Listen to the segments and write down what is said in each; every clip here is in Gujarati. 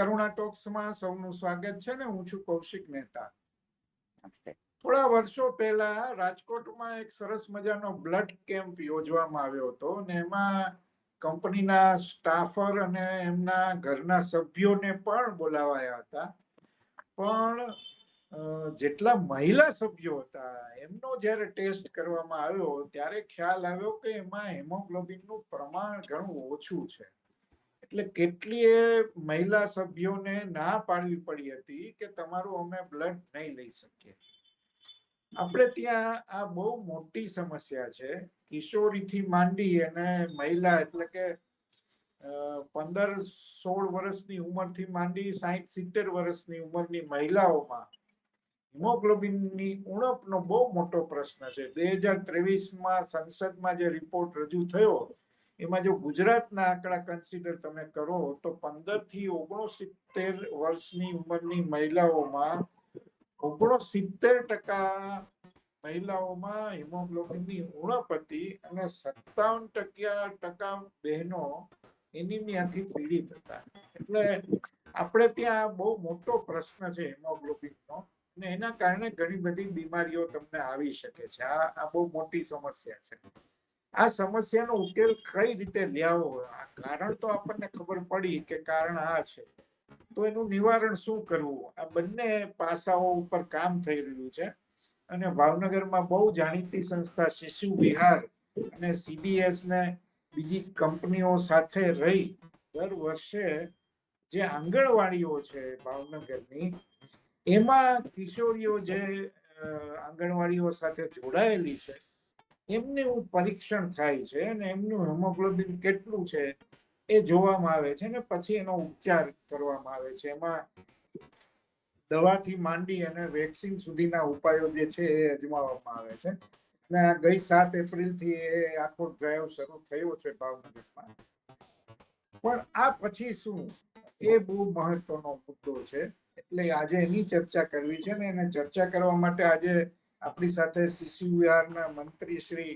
કરુણા ટોક્સમાં સૌનું સ્વાગત છે ને હું છું કૌશિક મહેતા. થોડા વર્ષો પહેલા રાજકોટમાં એક સરસ મજાનો બ્લડ કેમ્પ યોજવામાં આવ્યો હતો અને એમાં કંપનીના સ્ટાફર અને એમના ઘરના સભ્યોને પણ બોલાવાયા હતા. પણ જેટલા મહિલા સભ્યો હતા એમનો જ્યારે ટેસ્ટ કરવામાં આવ્યો ત્યારે ખ્યાલ આવ્યો કે એમાં હિમોગ્લોબિનનું પ્રમાણ ઘણું ઓછું છે. એટલે કેટલીય મહિલા સભ્યોને ના પાડવી પડી હતી કે તમારું અમે બ્લડ નહીં લઈ શકીએ. આપણે ત્યાં આ બહુ મોટી સમસ્યા છે. કિશોરીથી માંડી અને મહિલા એટલે કે 15-16 વર્ષની ઉંમરથી માંડી 60-70 વર્ષની ઉંમરની મહિલાઓમાં હિમોગ્લોબિનની ઉણપનો બહુ મોટો પ્રશ્ન છે. 2023માં સંસદમાં જે રિપોર્ટ રજૂ થયો એમાં જો ગુજરાતના આંકડા કન્સિડર તમે કરો તો 15-69 વર્ષની ઉંમરની મહિલાઓમાં 69% મહિલાઓમાં હિમોગ્લોબિનની ઉણપ હતી અને 57% બહેનો એનિમિયાથી પીડિત હતા. એટલે આપણે ત્યાં બહુ મોટો પ્રશ્ન છે હિમોગ્લોબિનનો અને એના કારણે ઘણી બધી બીમારીઓ તમને આવી શકે છે. આ બહુ મોટી સમસ્યા છે. આ સમસ્યાનો ઉકેલ કઈ રીતે લાવવો, કારણ તો આપણને ખબર પડી કે કારણ આ છે, તો એનું નિવારણ શું કરવું, આ બંને પાસાઓ ઉપર કામ થઈ રહ્યું છે. અને ભાવનગરમાં બહુ જાણીતી સંસ્થા શિશુ વિહાર અને CBS ને બીજી કંપનીઓ સાથે રહી દર વર્ષે જે આંગણવાડીઓ છે ભાવનગરની, એમાં કિશોરીઓ જે આંગણવાડીઓ સાથે જોડાયેલી છે એમનું પરીક્ષણ થાય છે અને એમનું હિમોગ્લોબિન કેટલું છે એ જોવામાં આવે છે ને પછી એનો ઉપચાર કરવામાં આવે છે. એમાં દવાથી માંડી અને વેક્સિન સુધીના ઉપાયો જે છે એ અજમાવવામાં આવે છે. અને ગઈ 7 એપ્રિલથી એ આખો ડ્રાઈવ શરૂ થયો છે ભાવનગરમાં. પણ આ પછી શું, એ બહુ મહત્વનો મુદ્દો છે. એટલે આજે એની ચર્ચા કરવી છે ને એને ચર્ચા કરવા માટે આજે આપણી સાથે શિશુ વિહારના મંત્રી શ્રી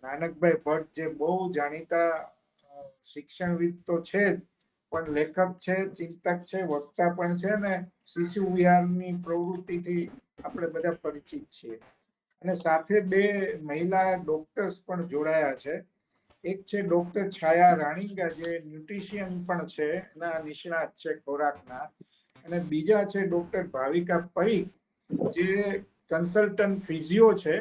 નાનકભાઈ ભટ્ટ, જે બહુ જાણીતા શિક્ષણવિદ તો છે જ, પણ લેખક છે, ચિંતક છે, વક્તા પણ છે ને શિશુ વિહારની પ્રવૃત્તિથી આપણે બધા પરિચિત છીએ. અને સાથે બે મહિલા ડોક્ટર્સ પણ જોડાયા છે. એક છે ડોક્ટર છાયા રાણીંગા, જે ન્યુટ્રિશિયન પણ છે, એના નિષ્ણાત છે ખોરાકના. અને બીજા છે ડોક્ટર ભાવિકા પરીખ, જે કન્સલ્ટન્ટ ફિઝિયો છે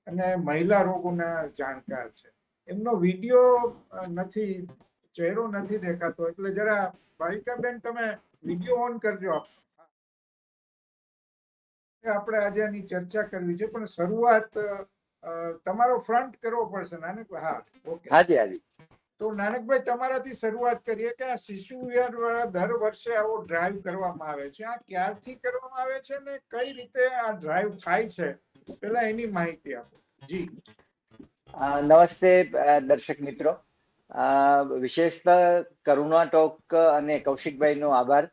અને મહિલા રોગોના જાણકાર છે. એમનો વિડીયો નથી, ચહેરો નથી દેખાતો, એટલે જરા ભાવિકાબેન તમે વિડીયો ઓન કરજો. આપણે આજે આની ચર્ચા કરવી છે, પણ શરૂઆત તમારો ફ્રન્ટ કરવો પડશે નાનકભાઈ. હા, ઓકે. હાજી હાજી. તો નાનકભાઈ, તમારાથી શરૂઆત કરીએ કે આ શિશુ વિહાર દ્વારા દર વર્ષે આવો ડ્રાઈવ કરવામાં આવે છે, આ ક્યારથી કરવામાં આવે છે ને કઈ રીતે આ ડ્રાઈવ થાય છે, પેલા એની માહિતી આપો. જી નમસ્તે દર્શક મિત્રો. વિશેષતઃ કરુણા ટોક અને કૌશિકભાઈનો આભાર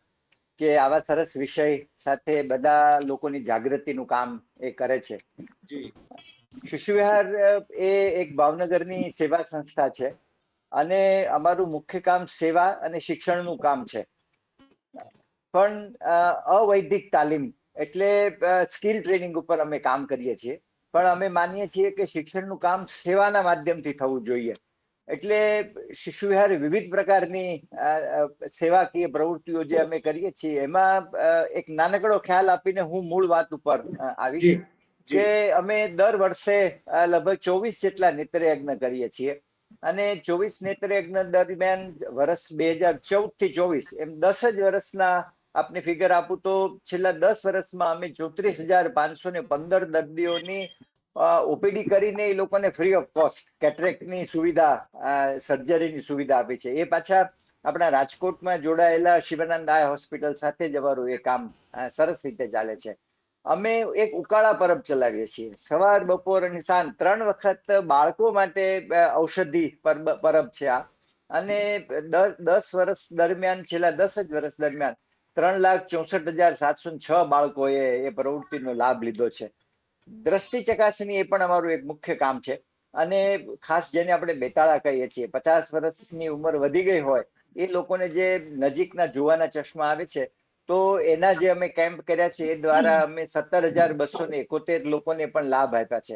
કે આવા સરસ વિષય સાથે બધા લોકોની જાગૃતિનું કામ એ કરે છે. જી. શિશુ વિહાર એ એક ભાવનગરની સેવા સંસ્થા છે અને અમારું મુખ્ય કામ સેવા અને શિક્ષણનું કામ છે. પણ અવૈધિક તાલીમ એટલે સ્કિલ ટ્રેનિંગ ઉપર અમે કામ કરીએ છીએ. પણ અમે માનીએ છીએ કે શિક્ષણનું કામ સેવાના માધ્યમથી થવું જોઈએ. એટલે શિશુ વિહાર વિવિધ પ્રકારની સેવાકીય પ્રવૃત્તિઓ જે અમે કરીએ છીએ એમાં એક નાનકડો ખ્યાલ આપીને હું મૂળ વાત ઉપર આવીશ કે અમે દર વર્ષે લગભગ 24 જેટલા નેત્રયજ્ઞ કરીએ છીએ. અને 24 નેત્રયજ્ઞ દરમિયાન વર્ષ 2014 થી 24 એમ 10 જ વર્ષના આપને ફિગર આપું તો છેલ્લા 10 વર્ષમાં અમે 34,515 દર્દીઓની ઓપીડી કરીને એ લોકોને ફ્રી ઓફ કોસ્ટ કેટરેક્ટની સુવિધા, સર્જરીની સુવિધા આપી છે. એ પાછા આપણા રાજકોટમાં જોડાયેલા શિવાનંદ આય હોસ્પિટલ સાથે જ અમારું એ કામ સરસ રીતે ચાલે છે. અમે એક ઉકાળા પરબ ચલાવીએ છીએ. સવાર, બપોર અને સાંજ 3 વખત બાળકો માટે ઔષધિ પરબ છે આ. અને 10 વર્ષ દરમિયાન, છેલ્લા 10 જ વર્ષ દરમિયાન 3,64,706 બાળકોએ એ પ્રવૃત્તિનો લાભ લીધો છે. દ્રષ્ટિ ચકાસણી એ પણ અમારું એક મુખ્ય કામ છે. અને ખાસ જેને આપણે બેતાળા કહીએ છીએ, 50 વર્ષની ઉંમર વધી ગઈ હોય એ લોકોને જે નજીકના જોવાના ચશ્મા આવે છે, તો એના જે અમે કેમ્પ કર્યા છે એ દ્વારા અમે 17,271 લોકોને પણ લાભ આપ્યા છે.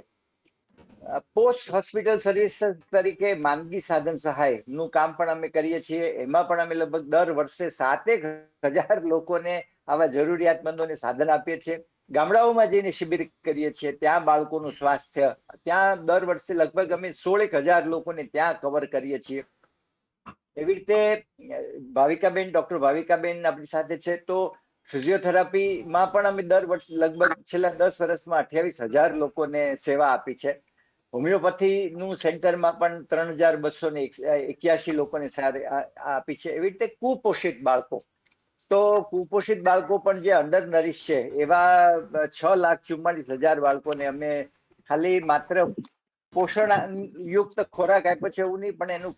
પોસ્ટ હોસ્પિટલ સર્વિસ તરીકે માંદગી સાધન સહાય નું કામ પણ અમે કરીએ છીએ. એમાં પણ અમે લગભગ દર વર્ષે 7,000 લોકોને આવા જરૂરિયાતમંદોને સાધન આપીએ છીએ. ગામડાઓમાં જઈને શિબિર કરીએ છીએ, ત્યાં બાળકોનું સ્વાસ્થ્ય, ત્યાં દર વર્ષે લગભગ અમે 16,000 લોકોને ત્યાં કવર કરીએ છીએ. એવી રીતે ડોક્ટર ભાવિકાબેન આપણી સાથે છે. તો ફિઝિયોથેરાપીમાં પણ અમે દર વર્ષે લગભગ છેલ્લા 10 વર્ષમાં 28,000 લોકોને સેવા આપી છે. હોમિયોપેથીનું સેન્ટરમાં પણ 3,281 લોકોને આપી છે. એવી રીતે કુપોષિત બાળકો, તો કુપોષિત બાળકો પણ જે અંડર નરિશ છે એવા 6,44,000 બાળકોને અમે ખાલી માત્ર પોષણ યુક્ત ખોરાક આપ્યો છે એવું નહીં, પણ એનું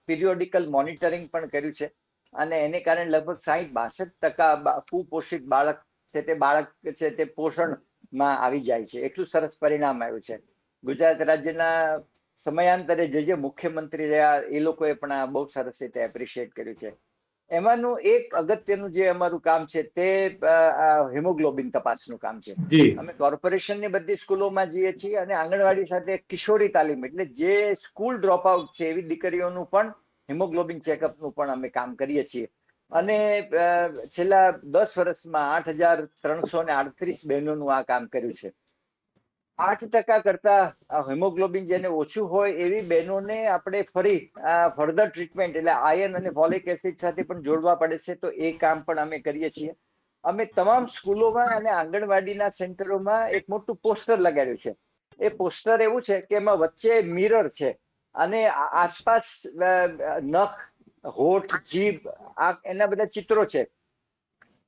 પીરિયોડિકલ મોનિટરિંગ પણ કર્યું છે. અને એને કારણે લગભગ 60-62% કુપોષિત બાળક છે તે પોષણમાં આવી જાય છે. એટલું સરસ પરિણામ આવ્યું છે. ગુજરાત રાજ્યના સમયાંતરે જે મુખ્યમંત્રી રહ્યા એ લોકોએ પણ આ બહુ સરસ રીતે એપ્રિશિએટ કર્યું છે. એમાંનું એક અગત્યનું જે અમારું કામ છે તે હિમોગ્લોબિન તપાસનું કામ છે. અમે કોર્પોરેશનની બધી સ્કૂલોમાં જઈએ છીએ અને આંગણવાડી સાથે કિશોરી તાલીમ, એટલે જે સ્કૂલ ડ્રોપ આઉટ છે એવી દીકરીઓનું પણ હિમોગ્લોબિન ચેકઅપનું પણ અમે કામ કરીએ છીએ. અને છેલ્લા 10 વર્ષમાં 8,338 બહેનોનું આ કામ કર્યું છે. 8% કરતા હિમોગ્લોબિન જેને ઓછું હોય એવી બહેનોને આપણે ફરી ફર્ધર ટ્રીટમેન્ટ એટલે આયર્ન અને ફોલિક એસિડ સાથે પણ જોડવા પડે છે. તો એ કામ પણ અમે કરીએ છીએ. અમે તમામ સ્કૂલોમાં અને આંગણવાડીના સેન્ટરોમાં એક મોટું પોસ્ટર લગાડ્યું છે. એ પોસ્ટર એવું છે કે એમાં વચ્ચે મિરર છે અને આસપાસ નખ, હોઠ, જીભ એના બધા ચિત્રો છે.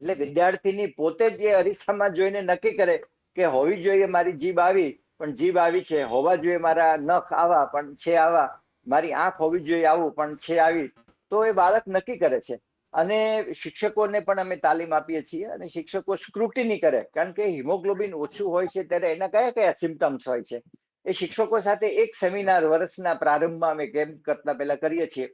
એટલે વિદ્યાર્થીની પોતે જ એ અરીસામાં જોઈને નક્કી કરે કે હોવી જોઈએ મારી જીભ આવી, પણ જીભ આવી છે, હોવા જોઈએ મારા નખ આવા, પણ છે આવા, મારી આંખ હોવી જોઈએ આવું, પણ છે આવી. તો એ બાળક નક્કી કરે છે. અને શિક્ષકોને પણ અમે તાલીમ આપીએ છીએ અને શિક્ષકો સ્ક્રુટિની કરે, કારણ કે હિમોગ્લોબિન ઓછું હોય છે ત્યારે એના કયા કયા સિમ્ટમ્સ હોય છે એ શિક્ષકો સાથે એક સેમિનાર વર્ષના પ્રારંભમાં અમે કેમ્પ કરતા પહેલા કરીએ છીએ.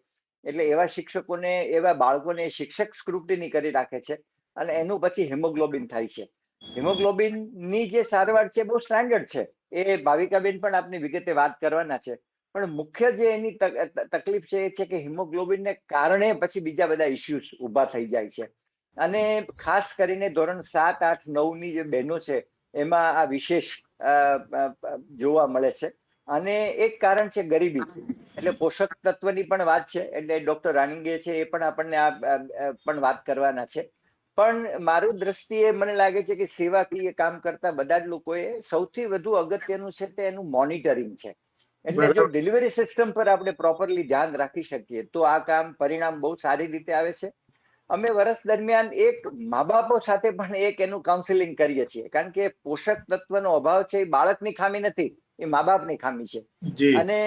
એટલે એવા શિક્ષકોને, એવા બાળકોને શિક્ષક સ્ક્રુટિની કરી રાખે છે અને એનું પછી હિમોગ્લોબિન થાય છે. હિમોગ્લોબિનની જે સારવાર છે બહુ સ્ટાન્ડર્ડ છે, એ ભાવિકાબેન પણ આપની વિગતે વાત કરવાના છે. પણ મુખ્ય જે એની તકલીફ છે એ છે કે હિમોગ્લોબિનને કારણે પછી બીજા બધા ઇસ્યુઝ ઊભા થઈ જાય છે. અને ખાસ કરીને ધોરણ 7, 8, 9ની જે બહેનો છે એમાં આ વિશેષ જોવા મળે છે. અને એક કારણ છે ગરીબી, એટલે પોષક તત્વની પણ વાત છે. એટલે ડોક્ટર રાણીંગે છે એ પણ આપણને પણ વાત કરવાના છે. પણ મારું દ્રષ્ટિએ મને લાગે છે કે સેવાકીય કામ કરતા બધા જ લોકોએ સૌથી વધુ અગત્યનું છે તે એનું મોનિટરિંગ છે. એટલે જો ડિલિવરી સિસ્ટમ પર આપણે પ્રોપરલી ધ્યાન રાખી શકીએ તો આ કામ પરિણામ બહુ સારી રીતે આવે છે. અમે વર્ષ દરમિયાન એક મા બાપો સાથે પણ એક એનું કાઉન્સિલિંગ કરીએ છીએ, કારણ કે પોષક તત્વનો અભાવ છે એ બાળકની ખામી નથી, એ મા બાપની ખામી છે. અને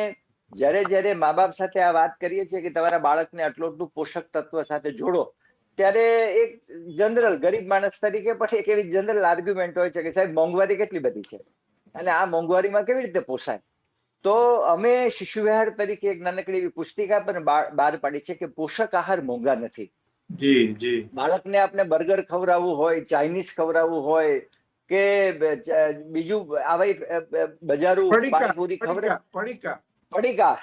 જ્યારે મા બાપ સાથે આ વાત કરીએ છીએ કે તમારા બાળકને આટલું પોષક તત્વ સાથે જોડો, ત્યારે એક જનરલ ગરીબ માણસ તરીકે પણ એક એવી જનરલ આર્ગ્યુમેન્ટ હોય છે કે સાહેબ મોંઘવારી કેટલી બધી છે અને આ મોંઘવારીમાં કેવી રીતે પોસાય. તો અમે શિશુ વિહાર તરીકે એક નાનકડી એવી પુસ્તિકા પણ બહાર પાડી છે કે પોષક આહાર મોંઘા નથી. બાળકને આપણે બર્ગર ખવડાવવું હોય, ચાઇનીઝ ખવડાવવું હોય કે બીજું આવા બજારું પાણીપુરી પડીકા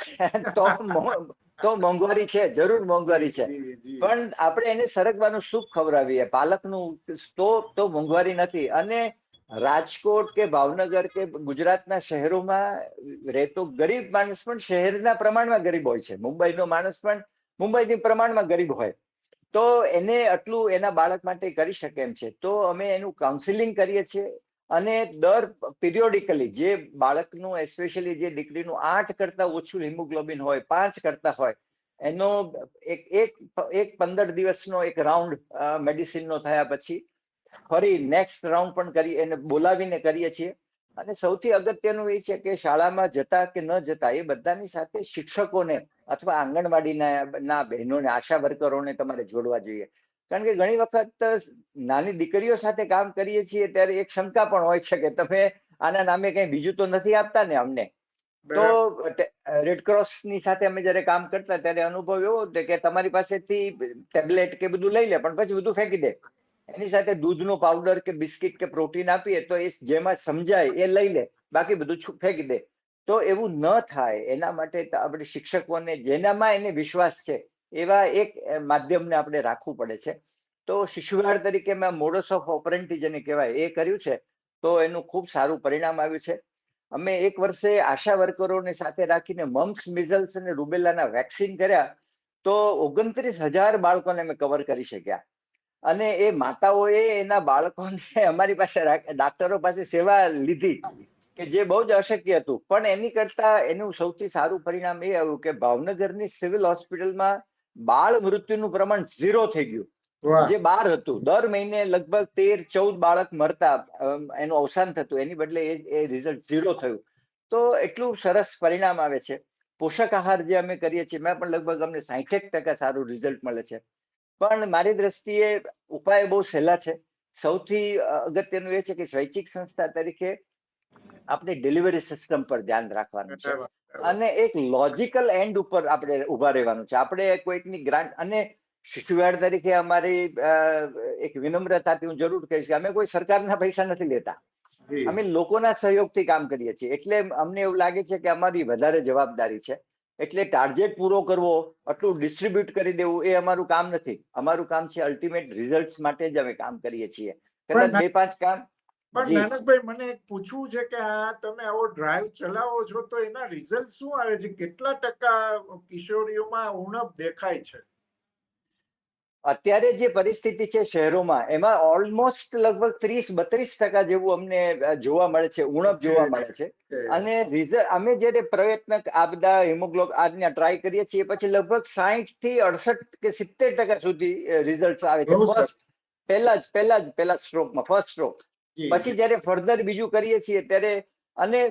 તો મોંઘવારી છે, જરૂર મોંઘવારી છે. પણ આપણે એને સરગવાનું સૂપ ખવડાવીએ, પાલકનું, તો મોંઘવારી નથી. અને રાજકોટ કે ભાવનગર કે ગુજરાતના શહેરોમાં રહેતો ગરીબ માણસ પણ શહેરના પ્રમાણમાં ગરીબ હોય છે. મુંબઈનો માણસ પણ મુંબઈની પ્રમાણમાં ગરીબ હોય, તો એને આટલું એના બાળક માટે કરી શકે એમ છે. તો અમે એનું કાઉન્સિલિંગ કરીએ છીએ અને દર પીરિયોડિકલી જે બાળકનું, એસ્પેશિયલી જે દીકરીનું 8 કરતા ઓછું હિમોગ્લોબિન હોય, 5 કરતા હોય, એનો એક 15 દિવસનો એક રાઉન્ડ મેડિસિનનો થયા પછી ફરી નેક્સ્ટ રાઉન્ડ પણ કરી એને બોલાવીને કરીએ છીએ. અને સૌથી અગત્યનું એ છે કે શાળામાં જતા કે ન જતા એ બધાની સાથે શિક્ષકોને અથવા આંગણવાડીના બહેનોને, આશા વર્કરોને તમારે જોડવા જોઈએ. કારણ કે ઘણી વખત નાની દીકરીઓ સાથે કામ કરીએ છીએ ત્યારે એક શંકા પણ હોય છે કે તમે આના નામે કઈ બીજું તો નથી આપતા ને અમને. તો બરાબર. રેડક્રોસ ની સાથે અમે જયારે કામ કરતા ત્યારે અનુભવ એવો હતો કે તમારી પાસેથી ટેબ્લેટ કે બધું લઈ લે પણ પછી બધું ફેંકી દે. એની સાથે દૂધનો પાવડર કે બિસ્કિટ કે પ્રોટીન આપીએ તો એ જેમાં સમજાય એ લઈ લે, બાકી બધું ફેંકી દે. તો એવું ન થાય એના માટે આપણે શિક્ષકોને જેનામાં એને વિશ્વાસ છે એવા એક માધ્યમને આપણે રાખવું પડે છે. તો શિશુવાડ તરીકે મેં મોડસ ઓફ ઓપરન્ટી જેને કહેવાય એ કર્યું છે, તો એનું ખૂબ સારું પરિણામ આવ્યું છે. અમે એક વર્ષે આશા વર્કરોને સાથે રાખીને મમ્સ, મિઝલ્સ અને રૂબેલાના વેક્સિન કર્યા, તો 29,000 બાળકોને અમે કવર કરી શક્યા. અને એ માતાઓએ એના બાળકોને અમારી પાસે ડાક્ટરો પાસે સેવા લીધી કે જે બહુ જ અશક્ય હતું, પણ એની કરતા એનું સૌથી સારું પરિણામ એ આવ્યું કે ભાવનગરની સિવિલ હોસ્પિટલમાં બાળ મૃત્યુનું પ્રમાણ 0 થઈ ગયું. વાહ. જે 12 હતું, દર મહિને લગભગ 13-14 બાળક મરતા, એનું અવસાન થતું, એની બદલે એ રિઝલ્ટ 0 થયું. તો એટલું સરસ પરિણામ આવે છે. પોષક આહાર જે અમે કરીએ છીએ એમાં પણ લગભગ અમને 60% સારું રિઝલ્ટ મળે છે. પણ મારી દ્રષ્ટિએ ઉપાય બહુ સહેલા છે. સૌથી અગત્યનું એ છે કે સ્વૈચ્છિક સંસ્થા તરીકે આપણે ડિલિવરી સિસ્ટમ પર ધ્યાન રાખવાનું છે બરાબર. અને એક લોજિકલ એન્ડ ઉપર આપણે ઉભા રહેવાનું છે. આપણે કોઈકની ગ્રાન્ટ, અને શિશુવાડ તરીકે અમારી એક વિનમ્રતાથી હું જરૂર કહીશ કે અમે કોઈ સરકારના પૈસા નથી લેતા. જી. અમે લોકોના સહયોગથી કામ કરીએ છીએ, એટલે અમને એવું લાગે છે કે અમારી વધારે જવાબદારી છે. એટલે ટાર્ગેટ પૂરો કરવો, આટલું ડિસ્ટ્રીબ્યુટ કરી દેવું એ અમારું કામ નથી. અમારું કામ છે અલ્ટિમેટ રિઝલ્ટ માટે જ અમે કામ કરીએ છીએ. કદાચ પણ 2-5 કામ. પણ જી, નાનકભાઈ, મને એક પૂછવું છે કે આ તમે આવો ડ્રાઈવ ચલાવો છો તો એના રિઝલ્ટ શું આવે છે? કેટલા ટકા કિશોરીઓમાં ઉણપ દેખાય છે? અત્યારે જે પરિસ્થિતિ છે શહેરોમાં, એમાં ઓલમોસ્ટ લગભગ 30-32% જેવું અમને જોવા મળે છે, ઉણપ જોવા મળે છે. અને રિઝલ્ટ અમે જયારે પ્રયત્ન આ બધા આજના ટ્રાય કરીએ છીએ, પછી લગભગ 60-68 કે 70% સુધી રિઝલ્ટ આવે છે. બહુ સરસ. પહેલા સ્ટ્રોકમાં, ફર્સ્ટ સ્ટ્રોક. જી, પછી જી. જયારે ફર્ધર બીજું કરીએ છીએ ત્યારે, અને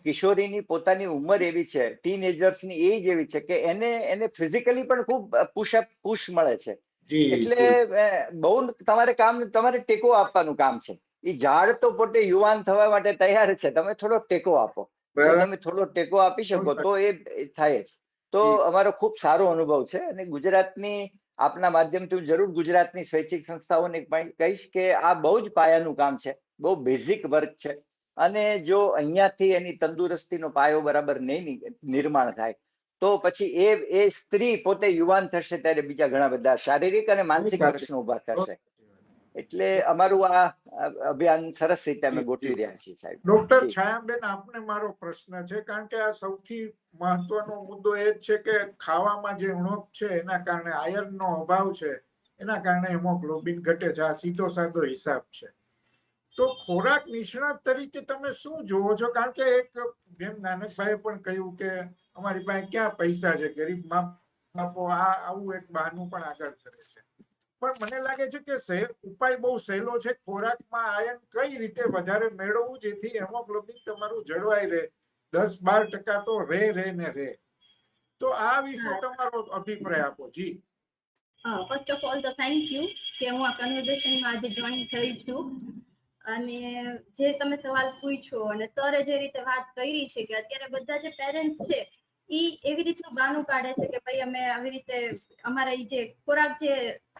કિશોરીની પોતાની ઉંમર એવી છે, ટીનેજર્સની એજ એવી છે કે એને ફિઝિકલી પણ ખૂબ પુશ મળે છે. જી, એટલે જી. બહુ તમારે ટેકો આપવાનું કામ છે. એ ઝાડ તો પોતે યુવાન થવા માટે તૈયાર છે, તમે થોડો ટેકો આપો. જો બરાબર. તમે થોડો ટેકો આપી બહુ શકો સરસ. તો એ થાય જ. તો જી. અમારો ખૂબ સારો અનુભવ છે. અને ગુજરાતની, આપના માધ્યમથી હું જરૂર ગુજરાતની સ્વૈચ્છિક સંસ્થાઓને પણ કહીશ કે આ બહુ જ પાયાનું કામ છે, બહુ બેઝિક વર્ક છે. અને જો અહીંયાથી એની તંદુરસ્તીનો પાયો બરાબર નહીં નિર્માણ થાય, તો પછી એ સ્ત્રી પોતે યુવાન થશે ત્યારે બીજા ઘણા બધા શારીરિક અને બહુ માનસિક સાચી પ્રશ્નો ઉભા બહુ થશે. સાચી વાત. એટલે અમારું આ અભિયાન સરસ રીતે અમે જી, જી. ગોઠવી રહ્યા છીએ, સાહેબ. ડોક્ટર જી, છાયાબેન, આપને મારો પ્રશ્ન છે, કારણ કે આ સૌથી મહત્વનો મુદ્દો એ જ છે કે ખાવામાં જે ઉણપ છે એના કારણે, આયર્નનો અભાવ છે એના કારણે હિમોગ્લોબિન ઘટે છે. આ સીધો સાધો હિસાબ છે. તો ખોરાક નિષ્ણાત તરીકે તમે શું જોવો છો? કારણ કે એક, જેમ નાનકભાઈએ પણ કહ્યું કે અમારી પાસે ક્યાં પૈસા છે, ગરીબ મા બાપો આવું એક બહાનું પણ આગળ કરે છે. પણ મને લાગે છે કે ઉપાય બહુ સહેલો છે. ખોરાકમાં આયર્ન કઈ રીતે વધારે મેળવવું જેથી હેમોગ્લોબિન તમારું જળવાઈ રહે, 10-12% તો રહે ને રહે. તો આ વિશે તમારો અભિપ્રાય આપો. જી. ફર્સ્ટ ઓફ ઓલ તો થેન્ક યુ કે હું આ કન્વર્ઝેશનમાં આજે જોઈન થઈ છું. અને જે તમે સવાલ પૂછ્યો અને સરે જે રીતે વાત કરી છે કે અત્યારે બધા જે પેરેન્ટ્સ છે ઈ એવી રીતનું બહાનું કાઢે છે કે ભાઈ અમે આવી રીતે અમારા ઈ જે ખોરાક જે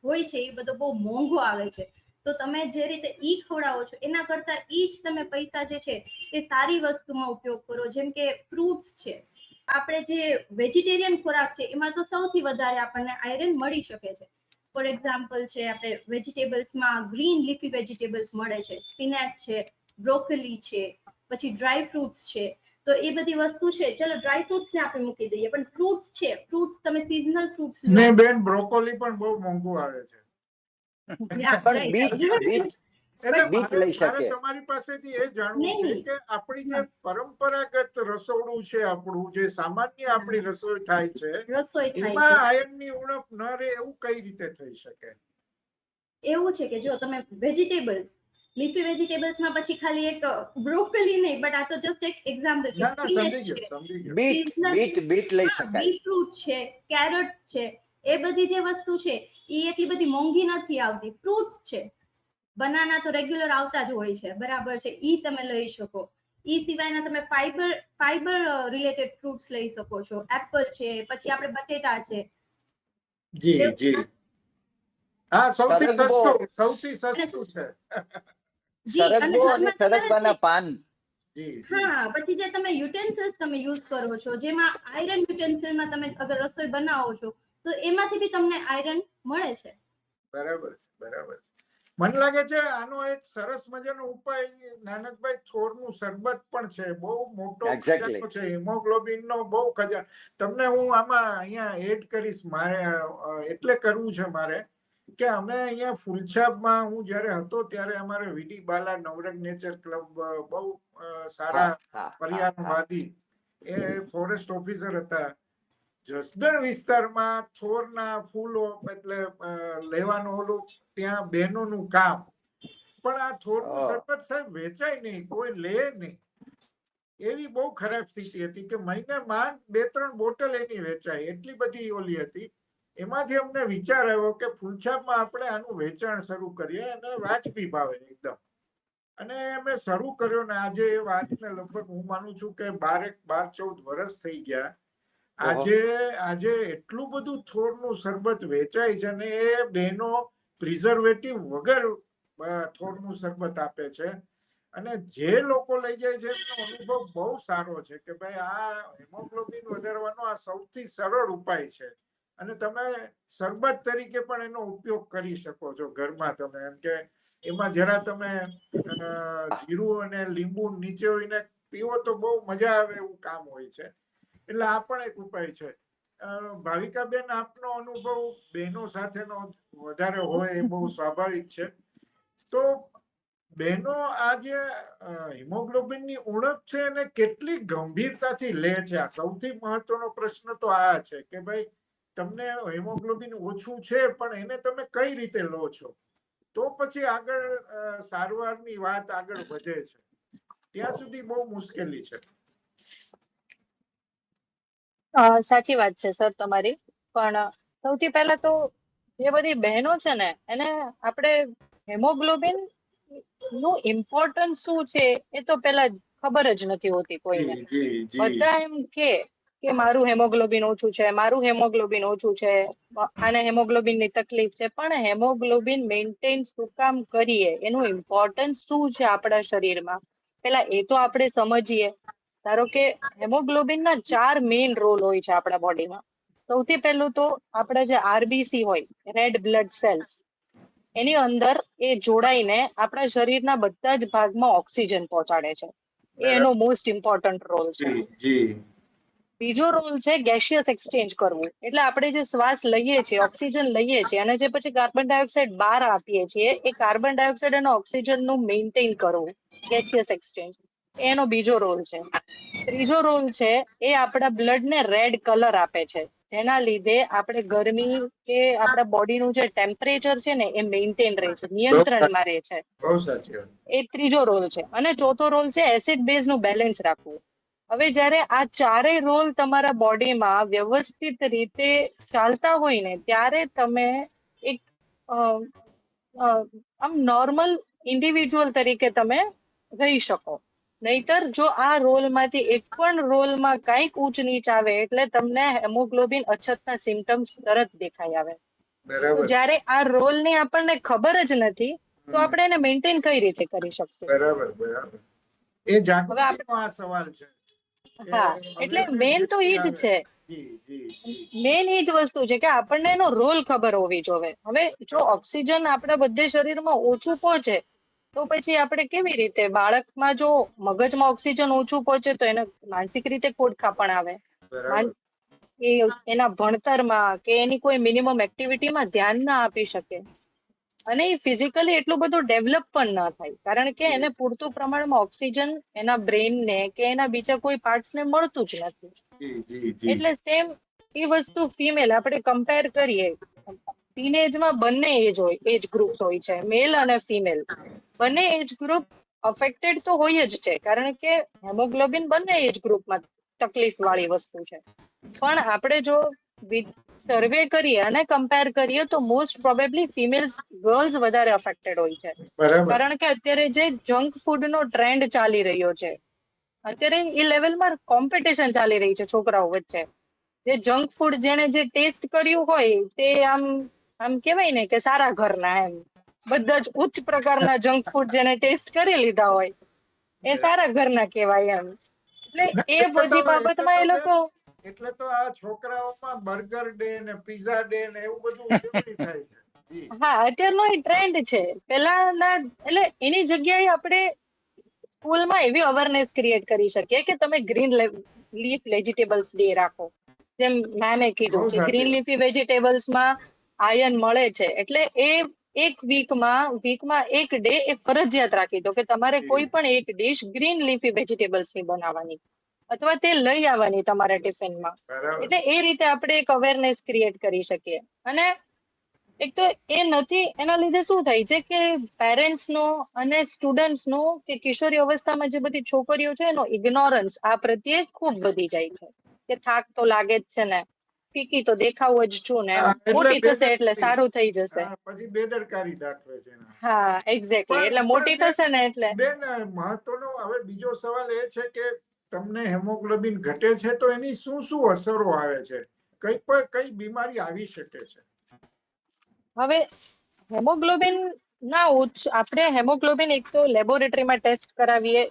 હોય છે એ બધો બહુ મોંઘો આવે છે, તો તમે જે રીતે ઈ ખવડાવો છો એના કરતા ઈ જ તમે પૈસા જે છે એ સારી વસ્તુમાં ઉપયોગ કરો. જેમ કે ફ્રૂટ્સ છે, આપણે જે વેજીટેરિયન ખોરાક છે એમાં તો સૌથી વધારે આપણને આયરન મળી શકે છે. ફોર એક્ઝામ્પલ છે, આપણે વેજીટેબલ્સમાં ગ્રીન લીફી વેજીટેબલ્સ મળે છે, સ્પિનેચ છે, બ્રોકોલી છે, પછી ડ્રાય ફ્રૂટ્સ છે. તો એ બધી વસ્તુ છે. ચલો ડ્રાય ફ્રૂટ્સ ને આપણે મૂકી દઈએ, પણ ફ્રૂટ્સ છે, ફ્રૂટ્સ તમે સિઝનલ ફ્રૂટ્સ લો. ને બેન, બ્રોકોલી પણ બહુ મોંઘું આવે છે. પણ બીટ લઈ મારે શકે. તમારી પાસેથી એ જાણવું છે નહીં, કે આપણી જે પરંપરાગત રસોડું છે, આપણું જે સામાન્ય આપણી રસોઈ થાય છે, રસોઈ થાય એમાં છે. આયર્નની ઉણપ ન રહે એવું કઈ રીતે થઈ શકે? એવું છે કે જો તમે વેજીટેબલ્સ, લીફી વેજીટેબલ્સમાં પછી ખાલી એક બ્રોકોલી નહીં, બટ આ તો જસ્ટ એક એક્ઝામ્પલ છે. ના, સ્પિનેચ સમજી ગયો, છે, સમજી ગયો. બીટ લઈ શકાય. બીટરૂટ છે, કેરટ્સ છે, એ બધી જે વસ્તુ છે એ એટલી બધી મોંઘી નથી આવતી. ફ્રૂટ્સ છે, બનાના તો રેગ્યુલર આવતા જ હોય છે, બરાબર છે, ઈ તમે લઈ શકો. ઈ સિવાયના તમે ફાઈબર રિલેટેડ ફ્રૂટ્સ લઈ શકો છો. એપલ છે, પછી આપણે બટેટા છે. જી જી હા, સૌથી સરગવો. સસ્તું છે. જી, અને સરગવો અને ઘરમાં તમારે સરગવાના પાન. જી જી હા, પછી જે તમે યુટેન્સિલ્સ તમે યુઝ કરો છો, જેમાં આયરન યુટેન્સિલમાં તમે અગર રસોઈ બનાવો છો તો એમાંથી બી તમને આયરન મળે છે. બરાબર છે, બરાબર. મને લાગે છે આનો એક સરસ મજાનો ઉપાય નાનકભાઈ થોરનું શરબત પણ છે. બહુ મોટો Exactly. ખજાનો છે, હિમોગ્લોબિન નો બહુ ખજાનો. તમને હું આમાં અહીંયા એડ કરીશ. મારે એટલે કરવું છે મારે કે અમે અહીંયા ફૂલછાપમાં હું જ્યારે હતો ત્યારે અમારે વીડી બાલા નવરંગ નેચર ક્લબ બહુ સારા પર્યાવરણવાદી એ ફોરેસ્ટ ઓફિસર હતા. જસદણ વિસ્તારમાં થોરના ફૂલો એટલે લેવાનું ઓલું ત્યાં બહેનોનું કામ. પણ આ થોરનું શરબત સાહેબ વેચાય નહીં, કોઈ લે નહીં. એવી બહુ ખરાબ સ્થિતિ હતી કે મહિને માંડ 2-3 બોટલ એની વેચાય, એટલી બધી ઓલી હતી. એમાંથી અમને વિચાર આવ્યો કે ફૂલછાપમાં આપણે આનું વેચાણ શરૂ કરીએ અને વાજબી ભાવે એકદમ. અને અમે શરૂ કર્યો ને આજે એ વાતને લગભગ હું માનું છું કે 12-14 વર્ષ થઈ ગયા. આજે એટલું બધું થોરનું શરબત વેચાય છે ને એ બહેનો પ્રિઝર્વેટિવ વગર થોરનું શરબત આપે છે. અને જે લોકો લઈ જાય છે એમનો અનુભવ બહુ સારો છે કે ભાઈ આ હિમોગ્લોબિન વધારવાનો આ સૌથી સરળ ઉપાય છે. અને તમે શરબત તરીકે પણ એનો ઉપયોગ કરી શકો છો ઘરમાં. તમે એમ કે એમાં જરા તમે જીરું અને લીંબુ નીચે હોઈને પીવો તો બહુ મજા આવે એવું કામ હોય છે. એટલે આ પણ એક ઉપાય છે. ભાવિકાબેન, આપનો અનુભવ બહેનો સાથેનો વધારે હોય એ બહુ સ્વાભાવિક છે. તો બહેનો આ જે હિમોગ્લોબિનની ઉણપ છે એને કેટલી ગંભીરતાથી લે છે? આ સૌથી મહત્વનો પ્રશ્ન તો આ છે કે ભાઈ તમને હિમોગ્લોબિન ઓછું છે પણ એને તમે કઈ રીતે લો છો? તો પછી આગળ સારવારની વાત આગળ વધે છે. ત્યાં સુધી બહુ મુશ્કેલી છે. સાચી વાત છે સર તમારી. પણ સૌથી પહેલા તો જે બધી બહેનો છે ને એને આપણે હેમોગ્લોબિન નું ઇમ્પોર્ટન્સ શું છે એ તો પેલા ખબર જ નથી હોતી કોઈને. બધા એમ કે મારું હેમોગ્લોબિન ઓછું છે, મારું હેમોગ્લોબિન ઓછું છે, આને હેમોગ્લોબિન ની તકલીફ છે. પણ હેમોગ્લોબિન મેન્ટેન શું કામ કરીએ, એનું ઇમ્પોર્ટન્સ શું છે આપણા શરીરમાં, પેલા એ તો આપણે સમજીએ. ધારો કે હેમોગ્લોબિનના 4 મેઇન રોલ હોય છે આપણા બોડીમાં. સૌથી પહેલું તો આપણે જે આરબીસી હોય, રેડ બ્લડ સેલ્સ, એની અંદર એ જોડાઈને આપણા શરીરના બધા જ ભાગમાં ઓક્સિજન પહોંચાડે છે. એ એનો મોસ્ટ ઇમ્પોર્ટન્ટ રોલ છે. બીજો રોલ છે ગેસિયસ એક્સચેન્જ કરવું. એટલે આપણે જે શ્વાસ લઈએ છીએ, ઓક્સિજન લઈએ છીએ અને જે પછી કાર્બન ડાયોક્સાઇડ બહાર આપીએ છીએ, એ કાર્બન ડાયોક્સાઇડ અને ઓક્સિજનનું મેન્ટેન કરવું, ગેસિયસ એક્સચેન્જ, એનો બીજો રોલ છે. ત્રીજો રોલ છે એ આપણા બ્લડને રેડ કલર આપે છે, જેના લીધે આપણે ગરમી કે આપણા બોડીનું જે ટેમ્પરેચર છે ને એ મેન્ટેન રહે છે, નિયંત્રણમાં રહે છે. એ ત્રીજો રોલ છે. અને ચોથો રોલ છે એસિડ બેઝ નું બેલેન્સ રાખવું. હવે જ્યારે આ ચારેય રોલ તમારા બોડીમાં વ્યવસ્થિત રીતે ચાલતા હોય ને, ત્યારે તમે એક આમ નોર્મલ ઇન્ડિવિજ્યુઅલ તરીકે તમે રહી શકો. નહીતર જો આ રોલમાંથી એક પણ રોલમાં કંઈક ઊંચ નીચ આવે એટલે તમને હેમોગ્લોબિન અછતના સિમ્ટમ્સ તરત દેખાઈ આવે. તો જ્યારે આ રોલની આપણને ખબર જ નથી તો આપણે એને મેન્ટેન કઈ રીતે કરી શકશું? બરાબર. એ જાગૃતિનો આ સવાલ છે. હા, એટલે મેન તો ઈ જ છે. મેન ઈ જ વસ્તુ છે કે આપણને એનો રોલ ખબર હોવી જોઈએ. હવે જો ઓક્સિજન આપણા બધે શરીરમાં ઓછું પહોંચે તો પછી આપણે કેવી રીતે, બાળકમાં જો મગજમાં ઓક્સિજન ઓછું પહોંચે તો એને માનસિક રીતે ખોડખાં પણ આવે. એ એના ભણતરમાં કે એની કોઈ મિનિમમ એક્ટિવિટીમાં ધ્યાન ના આપી શકે. અને એ ફિઝિકલી એટલું બધું ડેવલપ પણ ન થાય, કારણ કે એને પૂરતું પ્રમાણમાં ઓક્સિજન એના બ્રેઇનને કે એના બીજા કોઈ પાર્ટ્સને મળતું જ નથી. એટલે સેમ એ વસ્તુ ફિમેલ આપણે કમ્પેર કરીએ, ટીનેજમાં બંને એજ ગ્રુપ્સ હોય છે, મેલ અને ફિમેલ. બંને એજ ગ્રુપ અફેક્ટેડ તો હોય જ છે, કારણ કે હેમોગ્લોબિન બંને એજ ગ્રુપમાં તકલીફ વાળી વસ્તુ છે. પણ આપણે જો સર્વે કરીએ અને કમ્પેર કરીએ તો મોસ્ટ પ્રોબેબલી ફિમેલ્સ, ગર્લ્સ વધારે અફેક્ટેડ હોય છે. કારણ કે અત્યારે જે જંક ફૂડનો ટ્રેન્ડ ચાલી રહ્યો છે, અત્યારે એ લેવલમાં કોમ્પિટિશન ચાલી રહી છે છોકરાઓ વચ્ચે. જે જંક ફૂડ જેને જે ટેસ્ટ કર્યું હોય તે આમ કહેવાય ને કે સારા ઘરના એમ. બધા જ ઉચ્ચ પ્રકારના જંક ફૂડ જેને ટેસ્ટ કરી લીધા હોય એ સારા ઘરના કહેવાય એમ. એટલે એ એટલે બધી તો બાબતમાં એ લોકો એટલે તો આ છોકરાઓમાં બર્ગર ડે ને પિઝા ડે ને એવું બધું ઉજવણી થાય છે. જી. હા અત્યારનો એ ટ્રેન્ડ છે. પેલાના એટલે એની જગ્યાએ આપણે સ્કૂલમાં એવી અવેરનેસ ક્રિએટ કરી શકીએ કે તમે ગ્રીન લીફ વેજીટેબલ્સ ડે રાખો. જેમ મેમે કીધું બહુ કે સાચી ગ્રીન વાત. લીફી વેજીટેબલ્સમાં આયર્ન મળે છે, એટલે એ એક વીકમાં એક ડે એ ફરજિયાત રાખી દો કે તમારે જી. કોઈ પણ એક ડિશ ગ્રીન લીફી વેજીટેબલ્સ ની બનાવવાની અથવા તે લઈ આવવાની તમારા ટિફિનમાં. બરાબર. એટલે એ રીતે આપણે એક અવેરનેસ ક્રિએટ કરી શકીએ. અને એક તો એ નથી, એના લીધે શું થાય છે કે પેરેન્ટ્સનો અને સ્ટુડન્ટ્સનો કે કિશોરી અવસ્થામાં જે બધી છોકરીઓ છે એનો ઇગ્નોરન્સ આ પ્રત્યે ખૂબ વધી જાય છે કે થાક તો લાગે જ છે ને, ફીકી તો દેખાવ જ છું ને, એમ હા, એટલે મોટી થશે એટલે બેદરકારી. સારું થઈ જશે. હા, પછી બેદરકારી દાખવે છે એના. હા એક્ઝેક્ટલી. એટલે મોટી બેન થશે ને એટલે બેન મહત્વનો હવે બીજો સવાલ એ છે કે તમને હેમોગ્લોબિન ઘટે છે તો એની શું શું અસરો આવે છે? કઈ બીમારી આવી શકે છે? હવે હેમોગ્લોબિન ના આપણે હેમોગ્લોબિન એક તો લેબોરેટરીમાં ટેસ્ટ કરાવીએ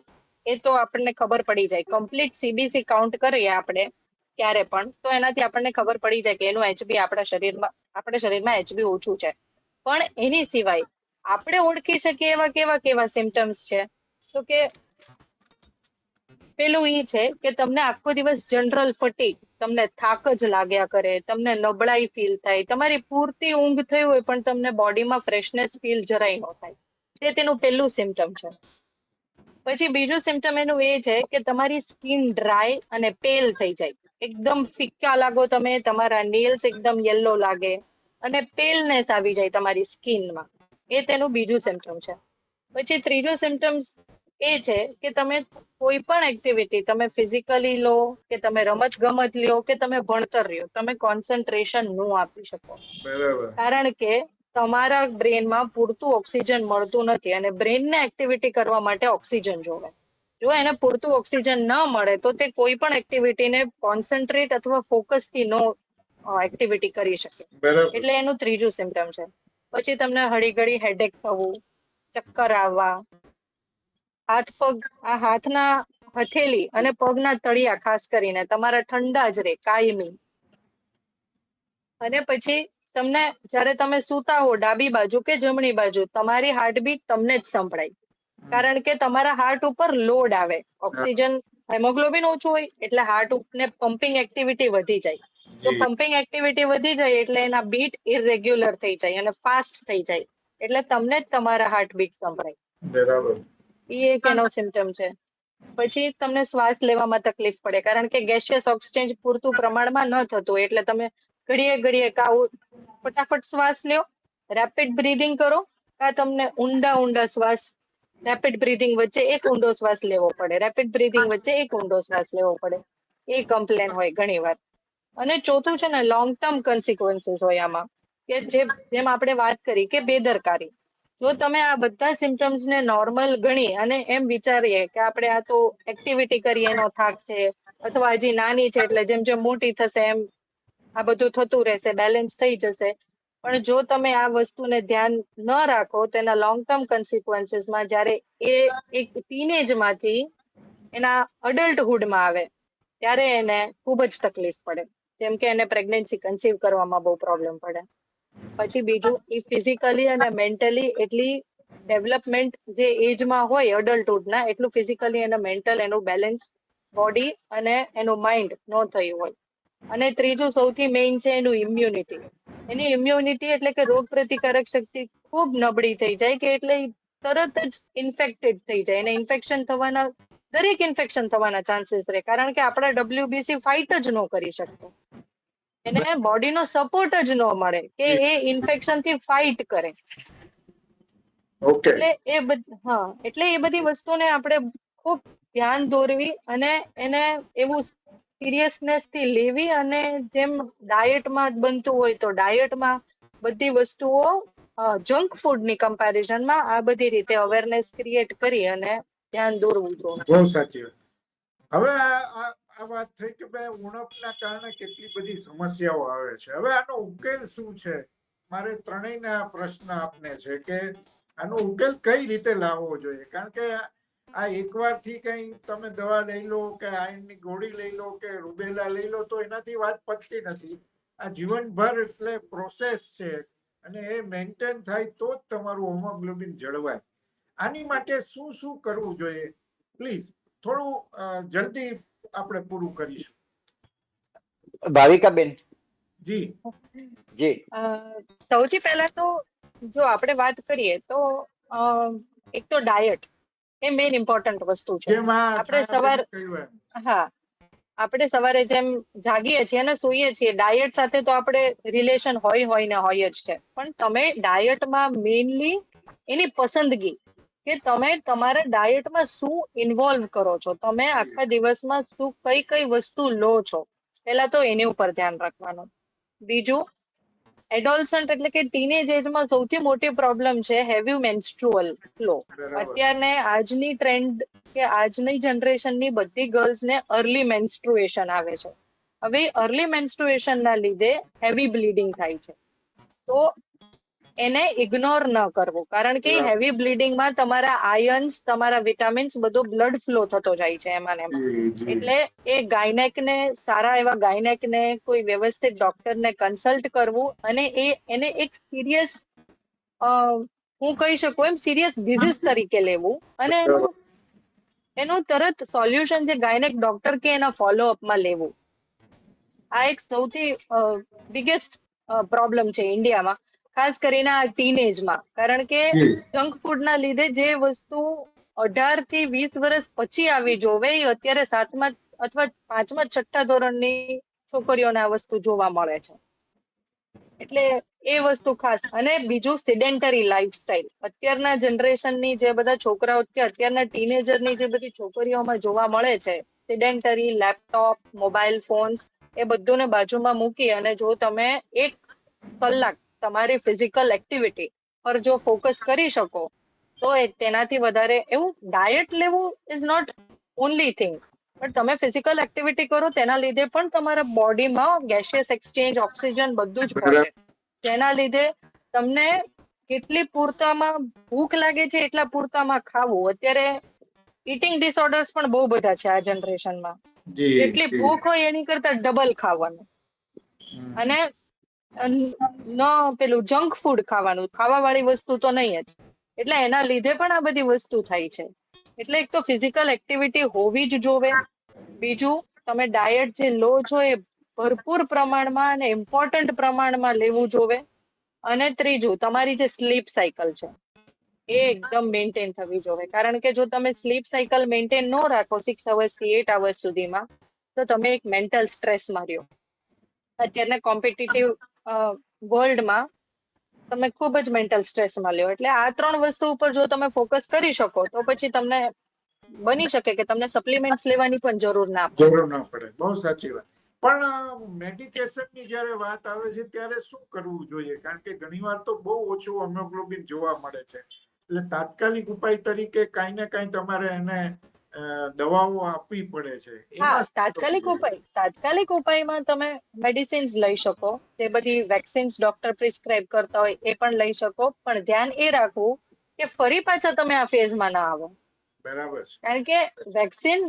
એ તો આપણને ખબર પડી જાય. કમ્પ્લીટ સીબીસી કાઉન્ટ કરીએ આપણે ક્યારે પણ તો એનાથી આપણને ખબર પડી જાય કે એનું એચબી આપણા શરીરમાં એચબી ઓછું છે. પણ એની સિવાય આપણે ઓળખી શકીએ એવા કેવા સિમ્ટમ્સ છે તો કે પેલું ઈ છે કે તમને આખો દિવસ જનરલ ફટીગ, તમને થાક જ લાગ્યા કરે, તમને નબળાઈ ફીલ થાય, તમારી પૂરતી ઊંઘ થઈ હોય પણ તમને બોડીમાં ફ્રેશનેસ ફીલ જરાય ન થાય. તે તેનું પહેલું સિમ્ટમ છે. પછી બીજું સિમ્ટમ એનું એ છે કે તમારી સ્કિન ડ્રાય અને પેલ થઈ જાય, એકદમ ફિક્કા લાગો તમે, તમારા નેલ્સ એકદમ યલો લાગે અને પેલનેસ આવી જાય તમારી સ્કિનમાં. એ તેનું બીજું સિમ્ટમ છે. પછી ત્રીજું સિમ્ટમ્સ એ છે કે તમે કોઈ પણ એક્ટિવિટી તમે ફિઝિકલી લો કે તમે રમત ગમત લો કે તમે ભણતર લ્યો, તમે કોન્સન્ટ્રેશન ન આપી શકો. બરાબર. કારણ કે તમારા બ્રેનમાં પૂરતું ઓક્સિજન મળતું નથી અને બ્રેનને એક્ટિવિટી કરવા માટે ઓક્સિજન જોવે. જો એને પૂરતું ઓક્સિજન ન મળે તો તે કોઈ પણ એક્ટિવિટીને કોન્સન્ટ્રેટ અથવા ફોકસથી નો એક્ટિવિટી કરી શકે. બરાબર. એટલે એનું ત્રીજું સિમ્ટમ છે. પછી તમને ઘડી હેડેક થવું, ચક્કર આવવા, હાથના હથેલી અને પગના તળિયા ખાસ કરીને તમારા ઠંડા જ રહે કાયમી. અને પછી તમને જ્યારે તમે સૂતા હો ડાબી બાજુ કે જમણી બાજુ તમારી હાર્ટબીટ તમને જ સંભળાય. કારણ કે તમારા હાર્ટ ઉપર લોડ આવે. ઓક્સિજન હેમોગ્લોબિન ઓછું હોય એટલે હાર્ટ ને પમ્પિંગ એક્ટિવિટી વધી જાય. તો જી. પમ્પિંગ એક્ટિવિટી વધી જાય એટલે એના બીટ ઇરેગ્યુલર થઈ જાય અને ફાસ્ટ થઈ જાય. એટલે તમને જ તમારા હાર્ટબીટ સંભળાય. બરાબર. એ એક એનો સિમ્ટમ છે. પછી તમને શ્વાસ લેવામાં તકલીફ પડે કારણ કે ગેસિયસ ઓક્સિજન પૂરતું પ્રમાણમાં ન થતું એટલે તમે ઘડીએ ફટાફટ શ્વાસ લ્યો, રેપિડ બ્રીધિંગ કરો, કા તમને ઊંડા શ્વાસ, રેપિડ બ્રીધિંગ વચ્ચે એક ઊંડો શ્વાસ લેવો પડે, રેપિડ બ્રીધિંગ વચ્ચે એક ઊંડો શ્વાસ લેવો પડે. એ કમ્પ્લેન હોય ઘણી વાર. અને ચોથું છે ને લોંગ ટર્મ કન્સિક્વન્સીસ હોય આમાં, કે જેમ આપણે વાત કરી કે બેદરકારી. જો તમે આ બધા સિમ્ટમ્સને નોર્મલ ગણી અને એમ વિચારીએ કે આપણે આ તો એક્ટિવિટી કરીએ એનો થાક છે અથવા હજી નાની છે એટલે જેમ જેમ મોટી થશે એમ આ બધું થતું રહેશે, બેલેન્સ થઈ જશે. પણ જો તમે આ વસ્તુને ધ્યાન ન રાખો તો એના લોંગ ટર્મ કન્સિક્વન્સીસમાં જ્યારે એ એક ટીનેજમાંથી એના અડલ્ટહુડમાં આવે ત્યારે એને ખૂબ જ તકલીફ પડે. જેમ કે એને પ્રેગ્નન્સી કન્સીવ કરવામાં બહુ પ્રોબ્લેમ પડે. પછી બીજું એ ફિઝિકલી અને મેન્ટલી એટલી ડેવલપમેન્ટ જે એજમાં હોય અડલ્ટહુડના એટલું ફિઝિકલી અને મેન્ટલ એનું બેલેન્સ બોડી અને એનું માઇન્ડ ન થયું હોય. અને ત્રીજું સૌથી મેઇન છે એનું ઇમ્યુનિટી. એની ઇમ્યુનિટી એટલે કે રોગ પ્રતિકારક શક્તિ ખૂબ નબળી થઈ જાય કે એટલે તરત જ ઇન્ફેક્ટેડ થઈ જાય. એને દરેક ઇન્ફેક્શન થવાના ચાન્સીસ રહે કારણ કે આપણા WBC ફાઇટ જ ન કરી શકતો. એને બોડીનો સપોર્ટ જ ન મળે કે એ ઇન્ફેક્શન થી ફાઇટ કરે. ઓકે. એટલે એ બધી વસ્તુને આપણે ખૂબ ધ્યાન દોરવી અને એને એવું સિરિયસનેસ થી લેવી અને જેમ ડાયટમાં બનતું હોય તો ડાયટમાં બધી વસ્તુઓ જંક ફૂડની કમ્પેરિઝનમાં આ બધી રીતે અવેરનેસ ક્રિએટ કરી અને ધ્યાન દોરવું જોઈએ. બહુ સાચી વાત. હવે આ વાત થઈ કે ભાઈ ઉણપના કારણે કેટલી બધી સમસ્યાઓ આવે છે. હવે આનો ઉકેલ શું છે? મારે ત્રણેયના પ્રશ્ન આપને છે કે આનો ઉકેલ કઈ રીતે લાવવો જોઈએ, કારણ કે આ એકવારથી કઈ તમે દવા લઈ લો કે આયનની ગોળી લઈ લો કે રૂબેલા લઈ લો તો એનાથી વાત પતતી નથી. આ જીવનભર એટલે પ્રોસેસ છે અને એ મેન્ટેન થાય તો જ તમારું હોમોગ્લોબિન જળવાય. આની માટે શું શું કરવું જોઈએ? પ્લીઝ થોડું જલ્દી આપણે પૂરું કરીશું. ભાવિકાબેન. જી જી. સૌથી પહેલા તો જો આપણે વાત કરીએ તો એક તો ડાયટ એ મેઇન ઇમ્પોર્ટન્ટ વસ્તુ છે. જેમાં આપણે સવાર કહ્યું એમ હા આપણે સવારે જેમ જાગીએ છીએ અને સૂઈએ છીએ, ડાયટ સાથે તો આપણે રિલેશન હોય ને હોય જ છે. પણ તમે ડાયટમાં મેઇનલી એની પસંદગી કે તમે તમારા ડાયટમાં શું ઇન્વોલ્વ કરો છો, તમે આખા દિવસમાં શું કઈ વસ્તુ લો છો, પહેલા તો એની ઉપર ધ્યાન રાખવાનું. બીજું, એડોલસન્ટ એટલે કે ટીનેજ એજમાં સૌથી મોટી પ્રોબ્લેમ છે હેવી મેન્સ્ટ્રુઅલ ફ્લો. બરાબર. અત્યારને આજની ટ્રેન્ડ કે આજની જનરેશનની બધી ગર્લ્સને અર્લી મેન્સ્ટ્રુએશન આવે છે. હવે અર્લી મેન્સ્ટ્રુએશન ના લીધે હેવી બ્લીડિંગ થાય છે. તો એને ઇગ્નોર ન કરવું, કારણ કે હેવી બ્લીડિંગમાં તમારા આયન્સ, તમારા વિટામિન્સ બધો બ્લડ ફ્લો થતો જાય છે એમાં ને એમાં. એટલે એ ગાયનેકને, સારા એવા ગાયનેકને, કોઈ વ્યવસ્થિત ડોક્ટરને કન્સલ્ટ કરવું અને એને એક સિરિયસ, હું કહી શકું એમ, સિરિયસ ડિઝીઝ તરીકે લેવું અને એનું તરત સોલ્યુશન જે ગાયનેક ડોક્ટર કે એના ફોલોઅપમાં લેવું. આ એક સૌથી બિગેસ્ટ પ્રોબ્લેમ છે ઇન્ડિયામાં, ખાસ કરીને આ ટીનેજમાં. કારણ કે જંક ફૂડના લીધે જે વસ્તુ 18 થી 20 વર્ષ પછી આવી જોવે એ અત્યારે 7મા અથવા 5મા 6ઠા ધોરણની છોકરીઓને આ વસ્તુ જોવા મળે છે. એટલે એ વસ્તુ ખાસ. અને બીજું, સિડેન્ટરી લાઈફસ્ટાઈલ. અત્યારના જનરેશનની જે બધા છોકરાઓ કે અત્યારના ટીનેજરની જે બધી છોકરીઓમાં જોવા મળે છે, સિડેન્ટરી, લેપટોપ, મોબાઈલ ફોન્સ, એ બધુંને બાજુમાં મૂકી અને જો તમે 1 કલાક તમારી ફિઝિકલ એક્ટિવિટી પર જો ફોકસ કરી શકો તો તેનાથી વધારે એવું ડાયટ લેવું ઇઝ નોટ ઓનલી થિંગ, પણ તમે ફિઝિકલ એક્ટિવિટી કરો તેના લીધે પણ તમારા બોડીમાં ગેસિયસ એક્સચેન્જ, ઓક્સિજન બધું જ પહોંચે, જેના લીધે તમને કેટલી પૂરતામાં ભૂખ લાગે છે એટલા પૂરતામાં ખાવું. અત્યારે ઈટિંગ ડિસઓર્ડર્સ પણ બહુ બધા છે આ જનરેશનમાં. જેટલી ભૂખ હોય એની કરતા ડબલ ખાવાનું. અને ન પેલું જંક ફૂડ ખાવાનું, ખાવા વાળી વસ્તુ તો નહીં જ. એટલે એના લીધે પણ આ બધી વસ્તુ થાય છે. એટલે એક તો ફિઝિકલ એક્ટિવિટી હોવી જ જોવે. બીજું, તમે ડાયટ જે લો છો એ ભરપૂર પ્રમાણમાં અને ઇમ્પોર્ટન્ટ પ્રમાણમાં લેવું જોવે. અને ત્રીજું, તમારી જે સ્લીપ સાયકલ છે એ એકદમ મેન્ટેન થવી જોઈએ. કારણ કે જો તમે સ્લીપ સાયકલ મેન્ટેન ન રાખો 6 અવર્સ થી 8 અવર્સ સુધીમાં, તો તમે એક મેન્ટલ સ્ટ્રેસમાં રહ્યો. અત્યારના કોમ્પિટિટિવ વર્લ્ડમાં તમે ખૂબ જ મેન્ટલ સ્ટ્રેસમાં લ્યો. એટલે આ 3 વસ્તુ ઉપર જો તમે ફોકસ કરી શકો તો પછી તમને બની શકે કે તમને સપ્લિમેન્ટ્સ લેવાની પણ જરૂર ના પડે. બહુ સાચી વાત. પણ મેડિકેશનની જ્યારે વાત આવે છે ત્યારે શું કરવું જોઈએ? કારણ કે ઘણીવાર તો બહુ ઓછું હોમોગ્લોબિન જોવા મળે છે. એટલે તાત્કાલિક ઉપાય તરીકે કાંઈ ને કાંઈ તમારે એને દવાઓ આપવી પડે છે. હા, તાત્કાલિક ઉપાયમાં તમે મેડિસિન્સ લઈ શકો. જે બધી વેક્સિન્સ ડોક્ટર પ્રિસ્ક્રાઇબ કરતા હોય એ પણ લઈ શકો. પણ ધ્યાન એ રાખવું કે ફરી પાછા તમે આ ફેઝમાં ના આવો. બરાબર છે. કારણ કે વેક્સિન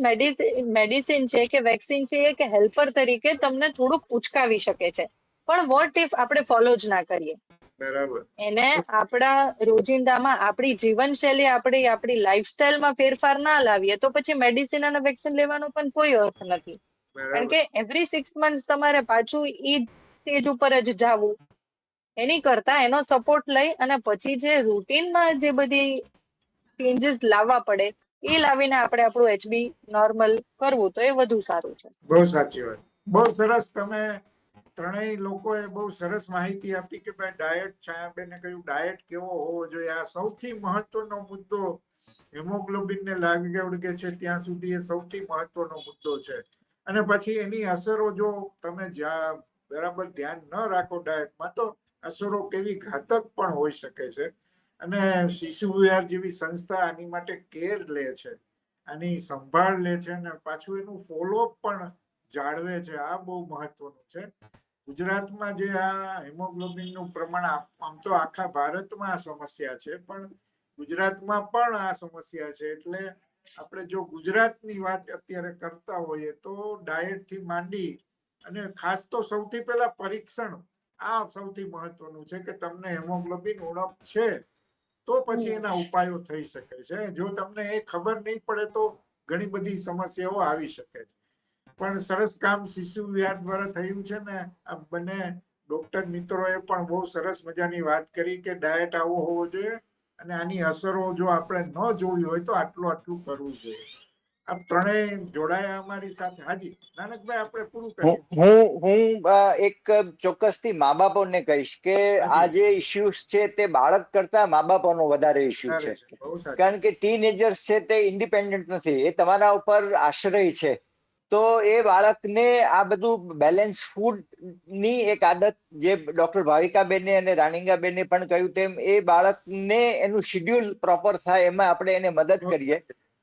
મેડિસિન છે કે વેક્સિન છે કે હેલ્પર તરીકે તમને થોડુંક ઉચકાવી શકે છે. પણ વોટ ઇફ આપણે ફોલો જ ના કરીએ? બરાબર. એને આપણા રોજિંદામાં, આપણી જીવનશૈલી, આપણી લાઈફસ્ટાઈલમાં ફેરફાર ના લાવીએ તો પછી મેડિસિન અને વેક્સિન લેવાનો પણ કોઈ અર્થ નથી. કારણ કે એવરી 6 મંથ તમારે પાછું ઈ સ્ટેજ ઉપર જ જાવું, એની કરતા એનો સપોર્ટ લઈ અને પછી જે રૂટીનમાં જે બધી ચેન્જીસ લાવવા પડે એ લાવીને આપણે આપણું HB નોર્મલ કરવું તો એ વધુ સારું છે. બહુ સાચી વાત. બહુ સરસ. તમે ત્રણેય લોકોએ બહુ સરસ માહિતી આપી કે ભાઈ ડાયટ, છાયાબેને કહ્યું ડાયટ કેવો હોવો જોઈએ. આ સૌથી મહત્વનો મુદ્દો હિમોગ્લોબિનને લાગે છે ત્યાં સુધી એ સૌથી મહત્વનો મુદ્દો છે. અને પછી એની અસરો જો તમે બરાબર ધ્યાન ન રાખો ડાયટમાં તો અસરો કેવી ઘાતક પણ હોઈ શકે છે. અને શિશુ વિહાર જેવી સંસ્થા આની માટે કેર લે છે. આની સંભાળ લે છે અને પાછું એનું ફોલોઅપ પણ જાળવે છે. આ બહુ મહત્વનું છે. ગુજરાતમાં જે આ હિમોગ્લોબિનનું પ્રમાણ આમ તો આખા ભારતમાં આ સમસ્યા છે, પણ ગુજરાતમાં પણ આ સમસ્યા છે. એટલે આપણે જો ગુજરાતની વાત અત્યારે કરતા હોઈએ તો ડાયટથી માંડી અને ખાસ તો સૌથી પહેલા પરીક્ષણ, આ સૌથી મહત્વનું છે કે તમને હિમોગ્લોબિન ઉણપ છે તો પછી એના ઉપાયો થઈ શકે છે. જો તમને એ ખબર નહીં પડે તો ઘણી બધી સમસ્યાઓ આવી શકે છે. પણ સરસ કામ શિશુ વિહાર દ્વારા થયું છે ને. આ બંને ડોક્ટર મિત્રોએ પણ બહુ સરસ મજાની વાત કરી કે ડાયટ આવો હોવો જોઈએ અને આની અસરો જો આપણે ન જોવી હોય તો આટલું કરવું જોઈએ. આપ ત્રણેય જોડાયા અમારી સાથે. હાજી નાનકભાઈ, આપણે પૂરું કરીએ. હું એક ચોક્કસથી મા બાપોને કહીશ કે આ જે ઇસ્યુઝ છે તે બાળક કરતા મા બાપોનો વધારે ઇસ્યુ છે. બહુ સાચું. કારણ કે ટીનેજર્સ છે તે ઇન્ડિપેન્ડન્ટ નથી, એ તમારા ઉપર આશ્રય છે. તો એ બાળકને આ બધું બેલેન્સ ફૂડ ની એક આદત, જે ડોક્ટર ભાવિકાબેને અને રાણીંગાબેને પણ કહ્યું તેમ, એ બાળકને એનું શિડ્યુલ પ્રોપર થાય એમાં આપણે એને મદદ કરીએ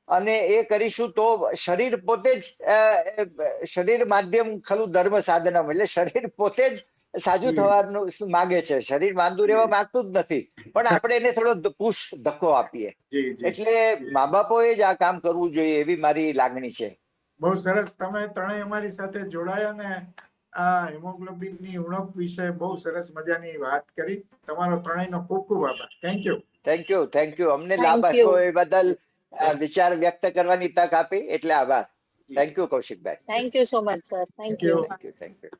અને એ કરીશું તો શરીર પોતે જ શરીર માધ્યમ ખલું ધર્મ સાધનમ, એટલે શરીર પોતે જ સાજું થવાનું માગે છે. શરીર માંદું રહેવા માંગતું જ નથી, પણ આપણે એને થોડો પુશ, ધક્કો આપીએ. એટલે મા બાપોએ જ આ કામ કરવું જોઈએ એવી મારી લાગણી છે. બહુ સરસ. તમે ત્રણેય અમારી સાથે જોડાયા ને આ હિમોગ્લોબિનની ઉણપ વિશે બહુ સરસ મજાની વાત કરી. તમારો ત્રણેયનો ખૂબ ખૂબ આભાર. Thank you. અમને લાભ આપ્યો એ બદલ, વિચાર વ્યક્ત કરવાની તક આપી એટલે આભાર. Thank you Kaushikbhai. Thank you so much sir. Thank you. Thank you.